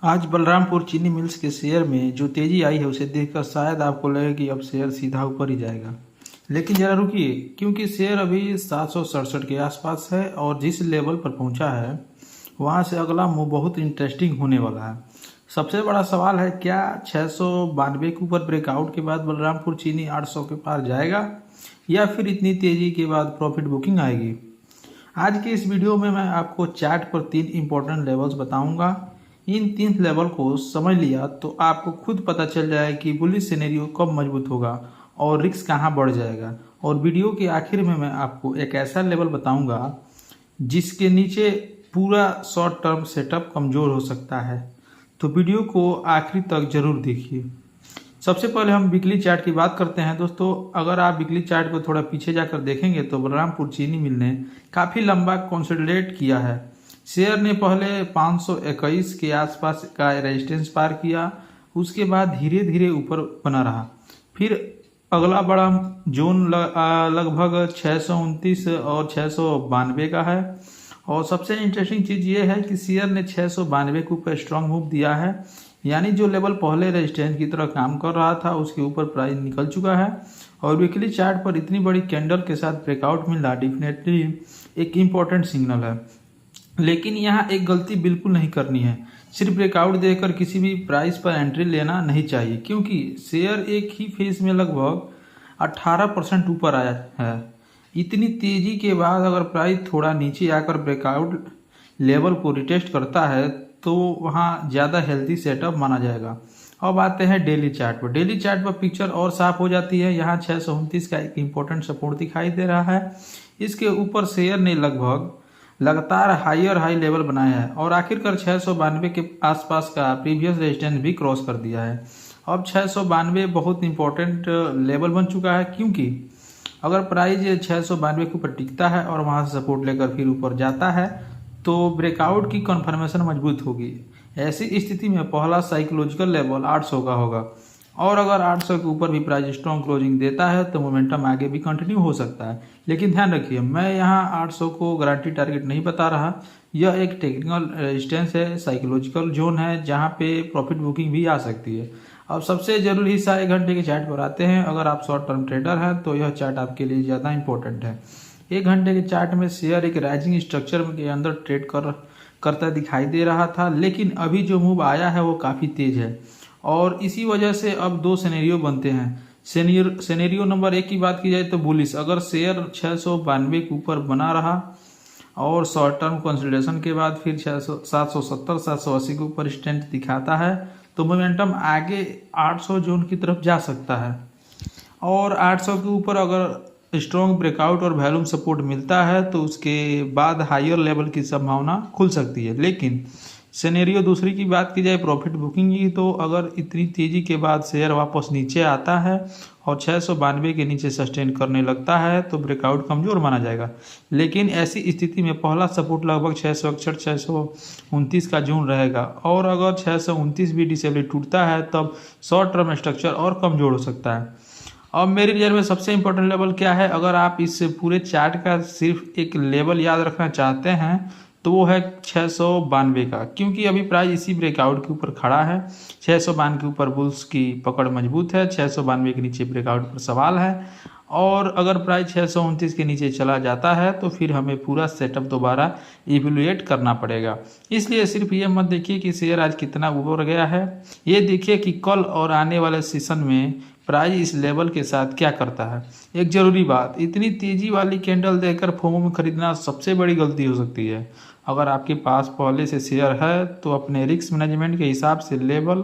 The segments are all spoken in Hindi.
आज बलरामपुर चीनी मिल्स के शेयर में जो तेजी आई है उसे देखकर शायद आपको लगे कि अब शेयर सीधा ऊपर ही जाएगा। लेकिन जरा रुकिए, क्योंकि शेयर अभी 767 के आसपास है और जिस लेवल पर पहुंचा है वहां से अगला मूव बहुत इंटरेस्टिंग होने वाला है। सबसे बड़ा सवाल है, क्या 692 के ऊपर ब्रेकआउट के बाद बलरामपुर चीनी 800 के पार जाएगा या फिर इतनी तेजी के बाद प्रॉफिट बुकिंग आएगी। आज के इस वीडियो में मैं आपको चार्ट पर 3 इंपॉर्टेंट लेवल्स बताऊंगा। इन 3 लेवल को समझ लिया तो आपको खुद पता चल जाए कि बुलिश सिनेरियो कब मजबूत होगा और रिस्क कहां बढ़ जाएगा। और वीडियो के आखिर में मैं आपको एक ऐसा लेवल बताऊंगा जिसके नीचे पूरा शॉर्ट टर्म सेटअप कमजोर हो सकता है। तो वीडियो को आखिरी तक जरूर देखिए। सबसे पहले हम वीकली चार्ट की बात करते हैं। दोस्तों, अगर आप वीकली चार्ट को थोड़ा पीछे जाकर देखेंगे तो बलरामपुर चीनी मिल ने काफी लंबा कंसोलिडेट किया है। शेयर ने पहले 521 के आसपास का रेजिस्टेंस पार किया, उसके बाद धीरे धीरे ऊपर बना रहा। फिर अगला बड़ा जोन लगभग 629 और 692 का है। और सबसे इंटरेस्टिंग चीज ये है कि शेयर ने 692 के ऊपर स्ट्रांग मूव दिया है, यानी जो लेवल पहले रेजिस्टेंस की तरह काम कर रहा था उसके ऊपर प्राइस निकल चुका है। और वीकली चार्ट पर इतनी बड़ी कैंडल के साथ ब्रेकआउट मिलना डेफिनेटली एक इम्पोर्टेंट सिग्नल है। लेकिन यहाँ एक गलती बिल्कुल नहीं करनी है, सिर्फ ब्रेकआउट देकर किसी भी प्राइस पर एंट्री लेना नहीं चाहिए, क्योंकि शेयर एक ही फेज में लगभग 18% ऊपर आया है। इतनी तेजी के बाद अगर प्राइस थोड़ा नीचे आकर ब्रेकआउट लेवल को रिटेस्ट करता है तो वहाँ ज़्यादा हेल्दी सेटअप माना जाएगा। अब आते हैं डेली चार्ट पर। डेली चार्ट पर पिक्चर और साफ हो जाती है। यहाँ 629 का एक इम्पोर्टेंट सपोर्ट दिखाई दे रहा है। इसके ऊपर शेयर ने लगभग लगातार हाई लेवल बनाया है और आखिरकार 692 के आसपास का प्रीवियस रेजिस्टेंस भी क्रॉस कर दिया है। अब 692 बहुत इंपॉर्टेंट लेवल बन चुका है, क्योंकि अगर प्राइस 692 के ऊपर टिकता है और वहां से सपोर्ट लेकर फिर ऊपर जाता है तो ब्रेकआउट की कन्फर्मेशन मजबूत होगी। ऐसी स्थिति में पहला साइकोलॉजिकल लेवल 800 का होगा और अगर 800 के ऊपर भी प्राइस स्ट्रॉन्ग क्लोजिंग देता है तो मोमेंटम आगे भी कंटिन्यू हो सकता है। लेकिन ध्यान रखिए, मैं यहाँ 800 को गारंटी टारगेट नहीं बता रहा। यह एक टेक्निकल रेजिस्टेंस है, साइकोलॉजिकल जोन है जहाँ पे प्रॉफिट बुकिंग भी आ सकती है। अब सबसे जरूरी हिस्सा 1 घंटे के चार्ट पर आते हैं। अगर आप शॉर्ट टर्म ट्रेडर हैं तो यह चार्ट आपके लिए ज़्यादा इंपॉर्टेंट है। 1 घंटे के चार्ट में शेयर एक राइजिंग स्ट्रक्चर के अंदर ट्रेड करता दिखाई दे रहा था, लेकिन अभी जो मूव आया है वो काफ़ी तेज है और इसी वजह से अब 2 सिनेरियो बनते हैं। सिनेरियो नंबर 1 की बात की जाए तो बुलिश, अगर शेयर 692 के ऊपर बना रहा और शॉर्ट टर्म कंसोलिडेशन के बाद फिर 770 780 के ऊपर स्ट्रेंथ दिखाता है तो मोमेंटम आगे 800 जोन की तरफ जा सकता है। और 800 के ऊपर अगर स्ट्रॉन्ग ब्रेकआउट और वॉल्यूम सपोर्ट मिलता है तो उसके बाद हायर लेवल की संभावना खुल सकती है। लेकिन सिनेरियो दूसरी की बात की जाए प्रॉफिट बुकिंग की, तो अगर इतनी तेजी के बाद शेयर वापस नीचे आता है और 692 के नीचे सस्टेन करने लगता है तो ब्रेकआउट कमजोर माना जाएगा। लेकिन ऐसी स्थिति में पहला सपोर्ट लगभग 661 629 का जोन रहेगा और अगर 629 भी डिसेबली टूटता है तब शॉर्ट टर्म स्ट्रक्चर और कमजोर हो सकता है। अब मेरी नज़र में सबसे इंपॉर्टेंट लेवल क्या है, अगर आप इस पूरे चार्ट का सिर्फ एक लेवल याद रखना चाहते हैं तो वो है 692 का, क्योंकि अभी प्राइस इसी ब्रेकआउट के ऊपर खड़ा है। 692 के ऊपर बुल्स की पकड़ मजबूत है, 692 के नीचे ब्रेकआउट पर सवाल है और अगर प्राइस 629 के नीचे चला जाता है तो फिर हमें पूरा सेटअप दोबारा इवेलुएट करना पड़ेगा। इसलिए सिर्फ ये मत देखिए कि शेयर आज कितना ऊपर गया है, ये देखिए कि कल और आने वाले सेशन में प्राइस इस लेवल के साथ क्या करता है। एक जरूरी बात, इतनी तेजी वाली कैंडल देखकर फोमो में खरीदना सबसे बड़ी गलती हो सकती है। अगर आपके पास पहले से शेयर है तो अपने रिस्क मैनेजमेंट के हिसाब से लेवल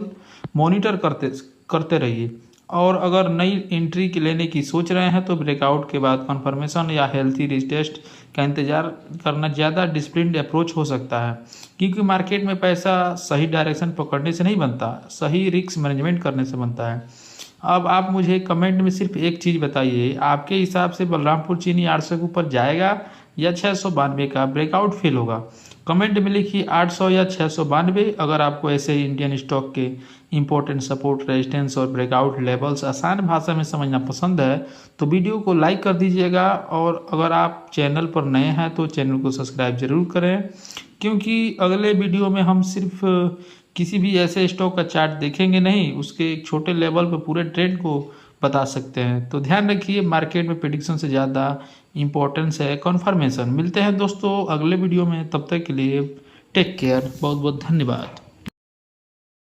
मॉनिटर करते रहिए और अगर नई एंट्री लेने की सोच रहे हैं तो ब्रेकआउट के बाद कंफर्मेशन या हेल्थी रिटेस्ट का इंतजार करना ज़्यादा डिसिप्लिन्ड अप्रोच हो सकता है, क्योंकि मार्केट में पैसा सही डायरेक्शन पकड़ने से नहीं बनता, सही रिस्क मैनेजमेंट करने से बनता है। अब आप मुझे कमेंट में सिर्फ एक चीज़ बताइए, आपके हिसाब से बलरामपुर चीनी 800 के ऊपर जाएगा या 692 का ब्रेकआउट फेल होगा। कमेंट में लिखिए 800 या 692। अगर आपको ऐसे ही इंडियन स्टॉक के इंपॉर्टेंट सपोर्ट, रेजिस्टेंस और ब्रेकआउट लेवल्स आसान भाषा में समझना पसंद है तो वीडियो को लाइक कर दीजिएगा और अगर आप चैनल पर नए हैं तो चैनल को सब्सक्राइब जरूर करें, क्योंकि अगले वीडियो में हम सिर्फ किसी भी ऐसे स्टॉक का चार्ट देखेंगे नहीं, उसके एक छोटे लेवल पर पूरे ट्रेंड को बता सकते हैं। तो ध्यान रखिए, मार्केट में प्रेडिक्शन से ज़्यादा इम्पोर्टेंस है कन्फर्मेशन। मिलते हैं दोस्तों अगले वीडियो में, तब तक के लिए टेक केयर, बहुत बहुत धन्यवाद।